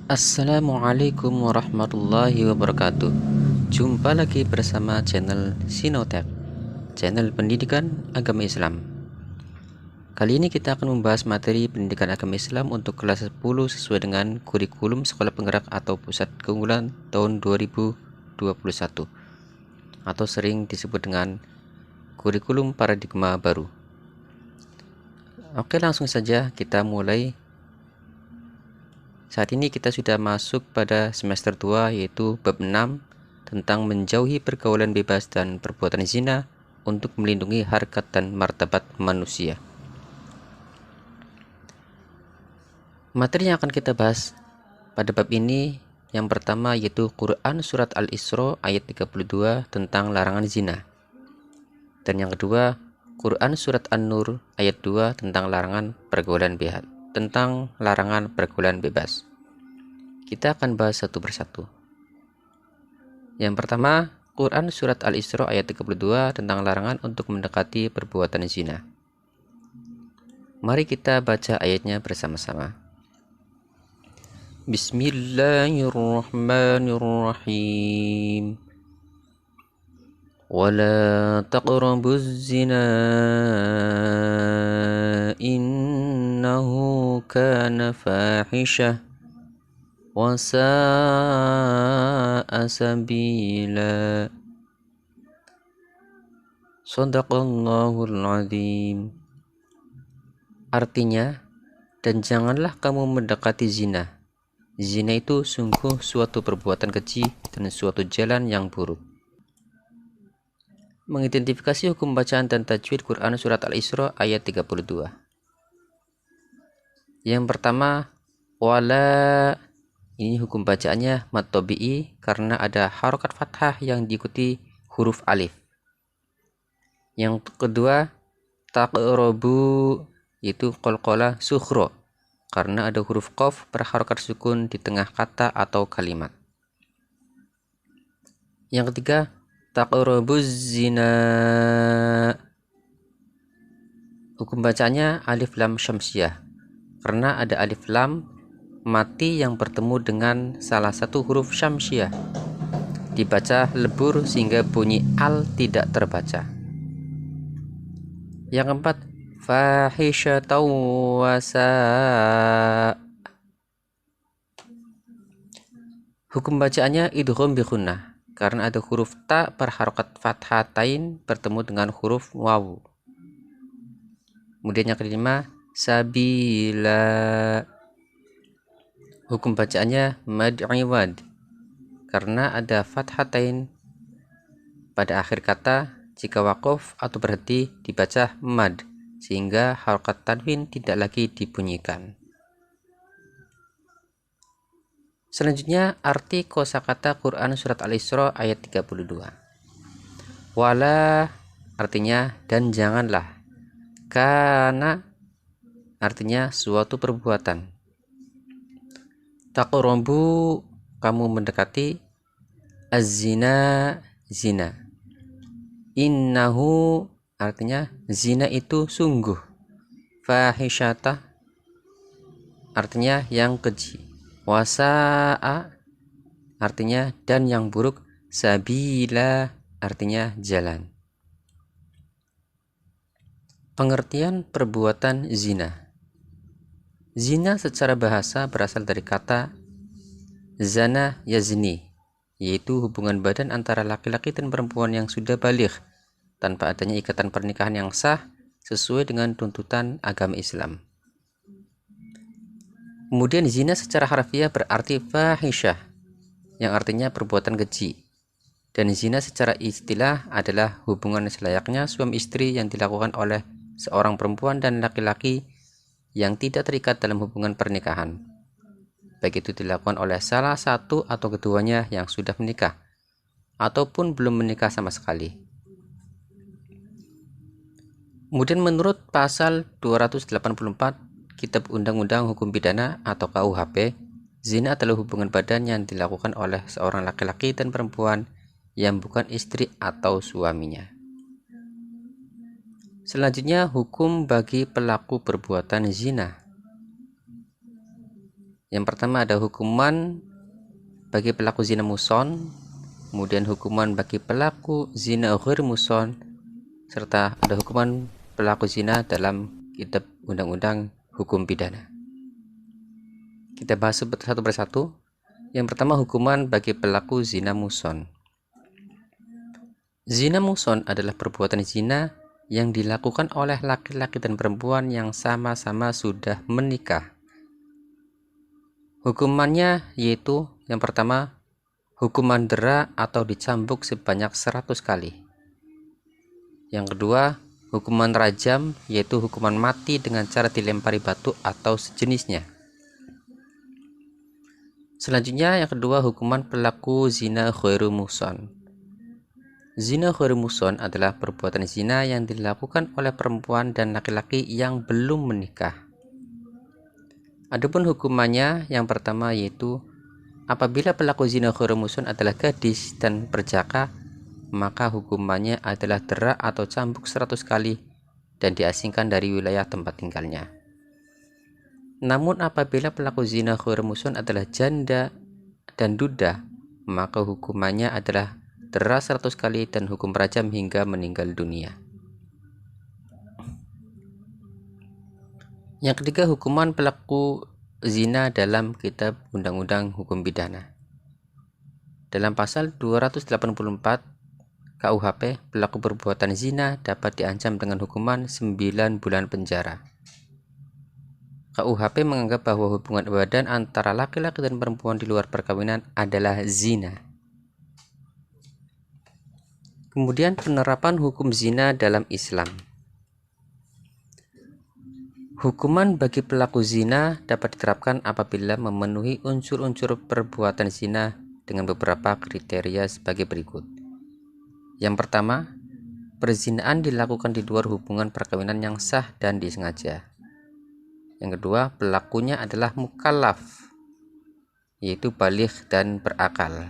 Assalamualaikum warahmatullahi wabarakatuh. Jumpa lagi bersama channel Sinotek, channel pendidikan agama Islam. Kali ini kita akan membahas materi pendidikan agama Islam untuk kelas 10 sesuai dengan kurikulum Sekolah Penggerak atau Pusat Keunggulan tahun 2021 atau sering disebut dengan kurikulum paradigma baru. Oke, langsung saja kita mulai. Saat ini kita sudah masuk pada semester 2, yaitu bab 6 tentang menjauhi pergaulan bebas dan perbuatan zina untuk melindungi harkat dan martabat manusia. Materi yang akan kita bahas pada bab ini yang pertama yaitu Quran Surat Al-Isra ayat 32 tentang larangan zina. Dan yang kedua, Quran Surat An-Nur ayat 2 tentang larangan pergaulan bebas. Kita akan bahas satu persatu. Yang pertama, Quran Surat Al-Isra ayat 32 tentang larangan untuk mendekati perbuatan zina. Mari kita baca ayatnya bersama-sama. Bismillahirrahmanirrahim. ولا تقربوا الزنا إنه كان فاحشة وساء سبيلا Shadaqallahul Azim. Artinya, dan janganlah kamu mendekati zina. Zina itu sungguh suatu perbuatan keji dan suatu jalan yang buruk. Mengidentifikasi hukum bacaan dan tajwid Quran Surat Al-Isra ayat 32. Yang pertama, wala. Ini hukum bacaannya mad tabi'i karena ada harokat fathah yang diikuti huruf alif. Yang kedua, taqrabu, itu qalqalah sukhra karena ada huruf qaf berharokat sukun di tengah kata atau kalimat. Yang ketiga, taqrabuz zina. Hukum bacanya alif lam syamsiyah karena ada alif lam mati yang bertemu dengan salah satu huruf syamsiyah. Dibaca lebur sehingga bunyi al tidak terbaca. Yang keempat, fahisyatan wasa. Hukum bacaannya idgham bi gunnah karena ada huruf ta berharokat fathatain bertemu dengan huruf waw. Kemudian yang kelima, sabila. Hukum bacaannya mad iwad karena ada fathatain pada akhir kata. Jika waqaf atau berhenti dibaca mad sehingga harokat tanwin tidak lagi dibunyikan. Selanjutnya, arti kosakata Quran Surat Al-Isra ayat 32. Wala artinya dan janganlah. Kana artinya suatu perbuatan. Taqrabu kamu mendekati. Az-zina zina. Innahu artinya zina itu sungguh. Fahisyata artinya yang keji. Wasa'a artinya dan yang buruk. Sabila artinya jalan. Pengertian perbuatan zina. Zina secara bahasa berasal dari kata zana yazni, yaitu hubungan badan antara laki-laki dan perempuan yang sudah baligh tanpa adanya ikatan pernikahan yang sah sesuai dengan tuntutan agama Islam. Kemudian zina secara harfiah berarti fahisyah, yang artinya perbuatan keji. Dan zina secara istilah adalah hubungan selayaknya suami istri yang dilakukan oleh seorang perempuan dan laki-laki yang tidak terikat dalam hubungan pernikahan, baik itu dilakukan oleh salah satu atau keduanya yang sudah menikah ataupun belum menikah sama sekali. Kemudian menurut pasal 284 Kitab Undang-Undang Hukum Pidana atau KUHP, zina adalah hubungan badan yang dilakukan oleh seorang laki-laki dan perempuan yang bukan istri atau suaminya. Selanjutnya, hukum bagi pelaku perbuatan zina. Yang pertama ada hukuman bagi pelaku zina muson, kemudian hukuman bagi pelaku zina ghair muson, serta ada hukuman pelaku zina dalam kitab undang-undang hukum pidana. Kita bahas satu persatu. Yang pertama, hukuman bagi pelaku zina muson. Zina muson adalah perbuatan zina yang dilakukan oleh laki-laki dan perempuan yang sama-sama sudah menikah. Hukumannya yaitu yang pertama, hukuman dera atau dicambuk sebanyak 100 kali. Yang kedua, hukuman rajam, yaitu hukuman mati dengan cara dilempari batu atau sejenisnya. Selanjutnya yang kedua, hukuman pelaku zina ghairu muhsan. Zina ghairu muhsan adalah perbuatan zina yang dilakukan oleh perempuan dan laki-laki yang belum menikah. Adapun hukumannya yang pertama yaitu apabila pelaku zina ghairu muhsan adalah gadis dan perjaka, maka hukumannya adalah dera atau cambuk 100 kali dan diasingkan dari wilayah tempat tinggalnya. Namun apabila pelaku zina ghairu muhsan adalah janda dan duda, maka hukumannya adalah dera 100 kali dan hukum rajam hingga meninggal dunia. Yang ketiga, hukuman pelaku zina dalam kitab undang-undang hukum pidana. Dalam pasal 284 KUHP, pelaku perbuatan zina dapat diancam dengan hukuman 9 bulan penjara. KUHP menganggap bahwa hubungan badan antara laki-laki dan perempuan di luar perkawinan adalah zina. Kemudian penerapan hukum zina dalam Islam. Hukuman bagi pelaku zina dapat diterapkan apabila memenuhi unsur-unsur perbuatan zina dengan beberapa kriteria sebagai berikut. Yang pertama, perzinaan dilakukan di luar hubungan perkawinan yang sah dan disengaja. Yang kedua, pelakunya adalah mukallaf, yaitu baligh dan berakal.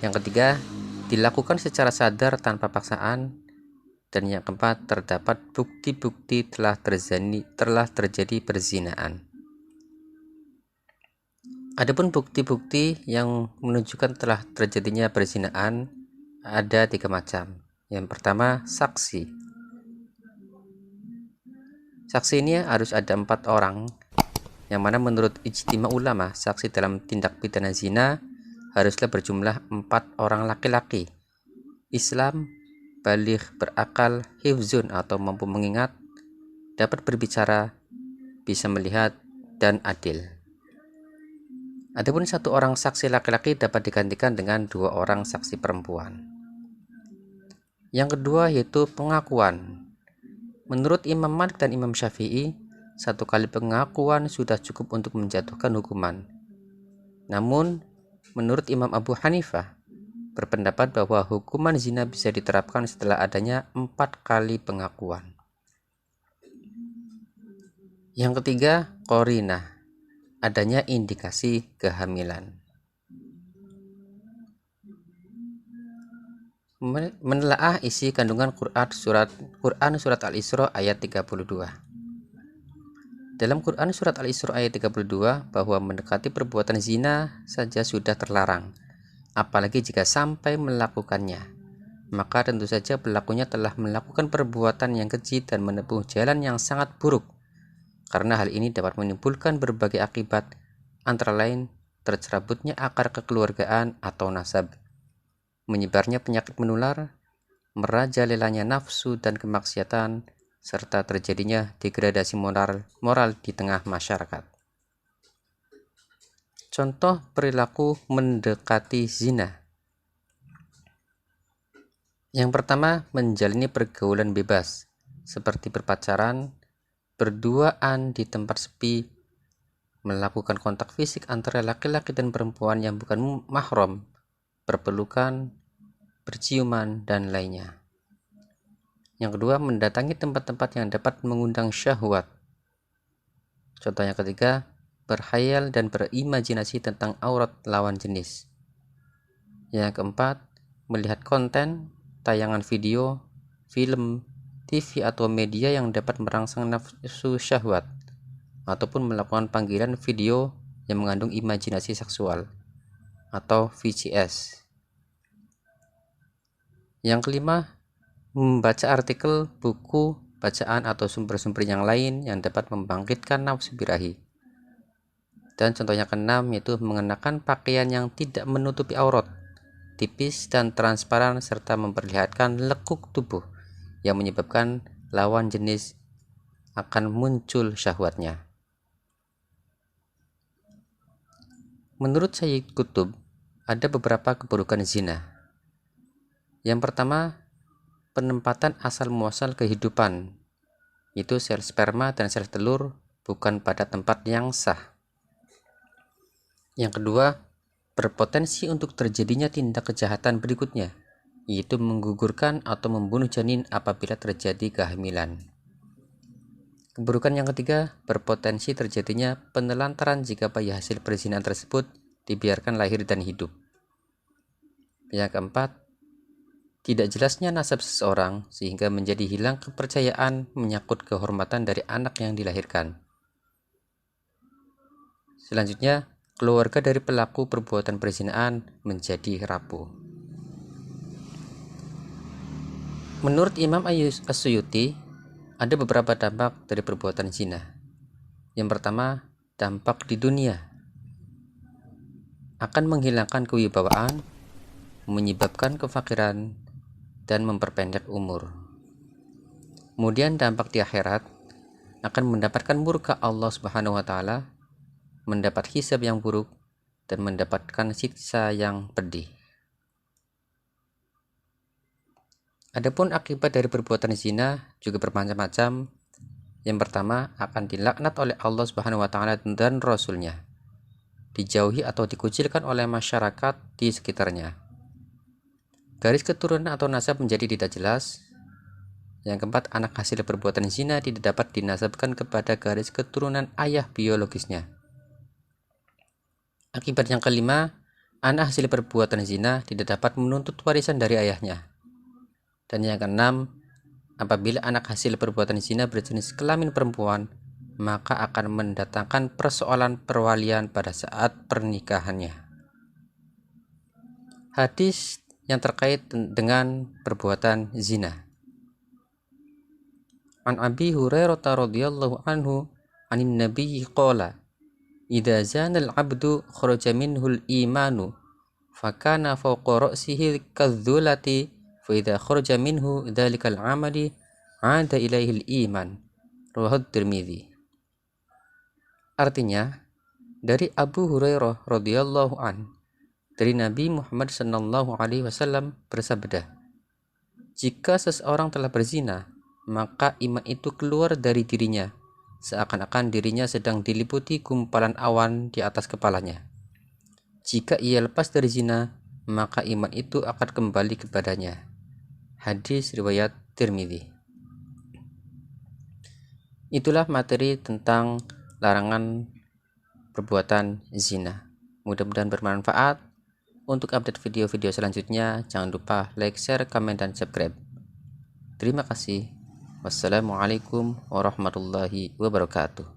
Yang ketiga, dilakukan secara sadar tanpa paksaan. Dan yang keempat, terdapat bukti-bukti telah terjadi perzinaan. Adapun bukti-bukti yang menunjukkan telah terjadinya perzinaan ada 3 macam. Yang pertama, saksi. Saksi ini harus ada 4 orang, yang mana menurut ijtima ulama, saksi dalam tindak pidana zina haruslah berjumlah 4 orang laki-laki, Islam, baligh, berakal, hifzun atau mampu mengingat, dapat berbicara, bisa melihat, dan adil. Adapun 1 orang saksi laki-laki dapat digantikan dengan 2 orang saksi perempuan. Yang kedua yaitu pengakuan. Menurut Imam Malik dan Imam Syafi'i, 1 kali pengakuan sudah cukup untuk menjatuhkan hukuman. Namun, menurut Imam Abu Hanifah, berpendapat bahwa hukuman zina bisa diterapkan setelah adanya 4 kali pengakuan. Yang ketiga, qarinah, adanya indikasi kehamilan. Menelaah isi kandungan Quran surat Al-Isra ayat 32. Dalam Quran surat Al-Isra ayat 32 bahwa mendekati perbuatan zina saja sudah terlarang, apalagi jika sampai melakukannya, maka tentu saja pelakunya telah melakukan perbuatan yang keji dan menempuh jalan yang sangat buruk, karena hal ini dapat menimbulkan berbagai akibat, antara lain tercerabutnya akar kekeluargaan atau nasab, menyebarnya penyakit menular, merajalelanya nafsu dan kemaksiatan, serta terjadinya degradasi moral di tengah masyarakat. Contoh perilaku mendekati zina. Yang pertama, menjalani pergaulan bebas, seperti berpacaran, berduaan di tempat sepi, melakukan kontak fisik antara laki-laki dan perempuan yang bukan mahram, berpelukan, berciuman, dan lainnya. Yang kedua, mendatangi tempat-tempat yang dapat mengundang syahwat. Contoh yang ketiga, berkhayal dan berimajinasi tentang aurat lawan jenis. Yang keempat, melihat konten, tayangan video, film, TV atau media yang dapat merangsang nafsu syahwat, ataupun melakukan panggilan video yang mengandung imajinasi seksual atau VCS. Yang kelima, membaca artikel, buku, bacaan atau sumber-sumber yang lain yang dapat membangkitkan nafsu birahi. Dan contohnya keenam yaitu mengenakan pakaian yang tidak menutupi aurat, tipis dan transparan serta memperlihatkan lekuk tubuh yang menyebabkan lawan jenis akan muncul syahwatnya. Menurut Sayyid Qutb, ada beberapa keburukan zina. Yang pertama, penempatan asal muasal kehidupan, itu sel sperma dan sel telur bukan pada tempat yang sah. Yang kedua, berpotensi untuk terjadinya tindak kejahatan berikutnya, yaitu menggugurkan atau membunuh janin apabila terjadi kehamilan. Keburukan yang ketiga, berpotensi terjadinya penelantaran jika bayi hasil perzinahan tersebut dibiarkan lahir dan hidup. Yang keempat, tidak jelasnya nasab seseorang sehingga menjadi hilang kepercayaan menyangkut kehormatan dari anak yang dilahirkan. Selanjutnya, keluarga dari pelaku perbuatan perzinahan menjadi rapuh. Menurut Imam As-Suyuti, ada beberapa dampak dari perbuatan zina. Yang pertama, dampak di dunia akan menghilangkan kewibawaan, menyebabkan kefakiran, dan memperpendek umur. Kemudian dampak di akhirat akan mendapatkan murka Allah Subhanahu wa taala, mendapat hisab yang buruk, dan mendapatkan siksa yang pedih. Adapun akibat dari perbuatan zina juga bermacam-macam. Yang pertama, akan dilaknat oleh Allah Subhanahu wa taala dan Rasul-Nya, dijauhi atau dikucilkan oleh masyarakat di sekitarnya. Garis keturunan atau nasab menjadi tidak jelas. Yang keempat, anak hasil perbuatan zina tidak dapat dinasabkan kepada garis keturunan ayah biologisnya. Akibat yang kelima, anak hasil perbuatan zina tidak dapat menuntut warisan dari ayahnya. Dan yang keenam, apabila anak hasil perbuatan zina berjenis kelamin perempuan, maka akan mendatangkan persoalan perwalian pada saat pernikahannya. Hadis yang terkait dengan perbuatan zina. An Abi Hurairah radhiyallahu anhu anin Nabi qala, "Idza zana al-'abdu kharaja minhu al-imanu, fakana fawqa ra'sihi kadh-dhulati, fa idza kharaja minhu dhalikal 'amali 'ada ilaihi al-iman." Rawahu Tirmidzi. Artinya, dari Abu Hurairah radhiyallahu an, dari Nabi Muhammad sallallahu alaihi wasallam bersabda, jika seseorang telah berzina, maka iman itu keluar dari dirinya, seakan-akan dirinya sedang diliputi gumpalan awan di atas kepalanya. Jika ia lepas dari zina, maka iman itu akan kembali kepadanya. Hadis riwayat Tirmidzi. Itulah materi tentang larangan perbuatan zina. Mudah-mudahan bermanfaat. Untuk update video-video selanjutnya, jangan lupa like, share, komen, dan subscribe. Terima kasih. Wassalamualaikum warahmatullahi wabarakatuh.